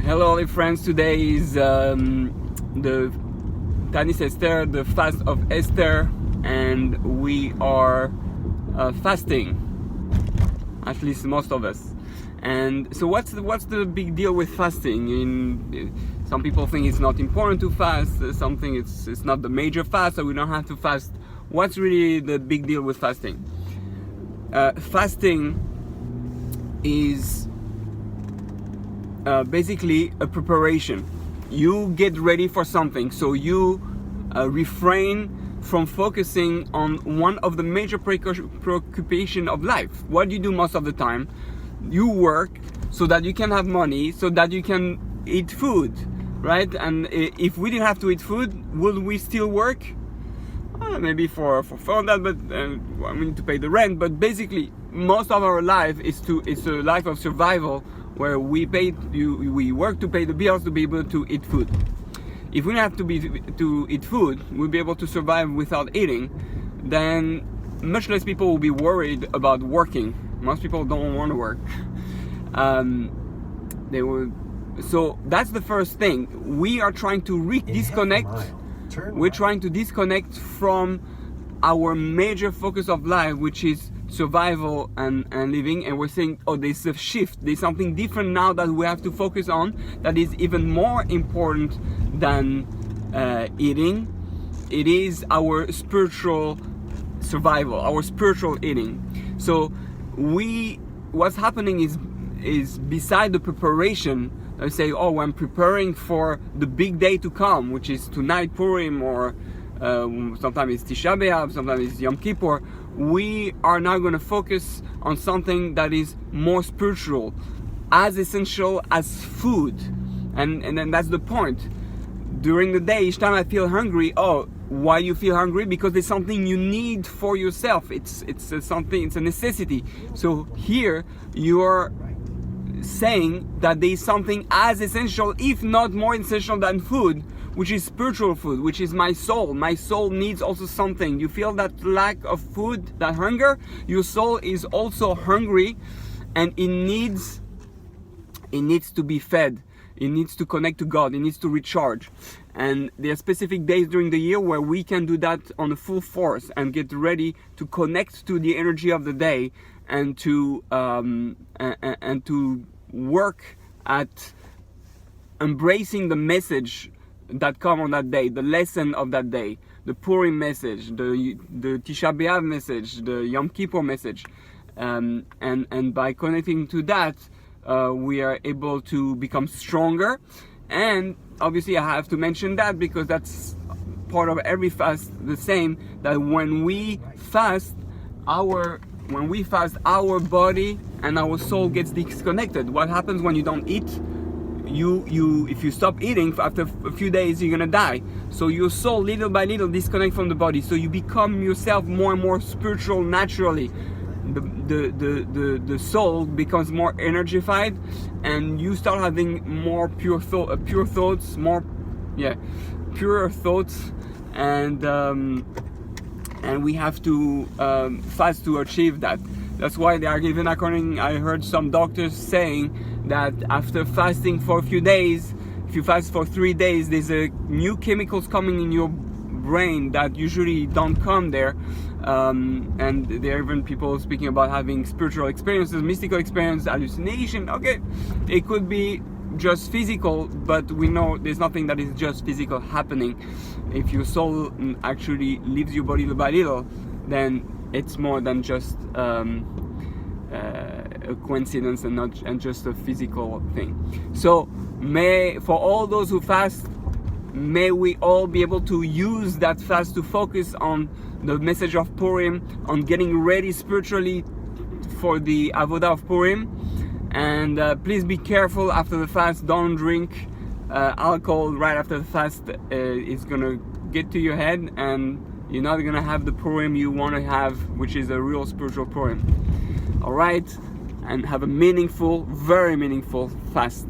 Hello, friends. Today is the Tanis Esther, the fast of Esther, and we are fasting. At least most of us. And so, what's the big deal with fasting? Some people think it's not important to fast. Some think it's not the major fast, so we don't have to fast. What's really the big deal with fasting? Fasting is basically a preparation. You get ready for something, so you refrain from focusing on one of the major preoccupation of life. What do you do most of the time? You work so that you can have money, so that you can eat food, right? And if we didn't have to eat food, would we still work? Maybe for fun, but we need to pay the rent. But basically, most of our life is a life of survival, where we work to pay the bills to be able to eat food. If we don't have to eat food, we'll be able to survive without eating. Then much less people will be worried about working. Most people don't want to work. So that's the first thing. We are trying to disconnect. We're trying to disconnect from our major focus of life, which is survival and living, and we're saying, oh, there's a shift, there's something different now that we have to focus on, that is even more important than eating. It is our spiritual survival, our spiritual eating. So what's happening is beside the preparation, I say, oh, I'm preparing for the big day to come, which is tonight Purim, or sometimes it's Tisha B'Av, sometimes it's Yom Kippur. We are now going to focus on something that is more spiritual, as essential as food. And then that's the point. During the day, each time I feel hungry, why you feel hungry? Because there's something you need for yourself. It's a necessity. So here you are saying that there is something as essential, if not more essential than food, which is spiritual food, which is my soul. My soul needs also something. You feel that lack of food, that hunger? Your soul is also hungry, and it needs to be fed. It needs to connect to God. It needs to recharge. And there are specific days during the year where we can do that on a full force and get ready to connect to the energy of the day, and to work at embracing the message that come on that day, the lesson of that day, the Purim message, the Tisha B'Av message, the Yom Kippur message, and by connecting to that, we are able to become stronger. And obviously, I have to mention that because that's part of every fast. The same, that when we fast, our body and our soul gets disconnected. What happens when you don't eat? If you stop eating, after a few days you're gonna die. So your soul, little by little, disconnect from the body. So you become yourself more and more spiritual naturally. The soul becomes more energified, and you start having more pure thoughts, purer thoughts, and we have to fast to achieve that. That's why they are even I heard some doctors saying that after fasting for a few days, if you fast for 3 days, there's new chemicals coming in your brain that usually don't come there. And there are even people speaking about having spiritual experiences, mystical experience, hallucination. Okay, it could be just physical, but we know there's nothing that is just physical happening. If your soul actually leaves your body little by little, then it's more than just a coincidence and just a physical thing. So for all those who fast, may we all be able to use that fast to focus on the message of Purim, on getting ready spiritually for the Avodah of Purim. And please be careful after the fast. Don't drink alcohol right after the fast. It's gonna get to your head, and you're not gonna have the Purim you want to have, which is a real spiritual Purim. All right, and have a meaningful, very meaningful fast.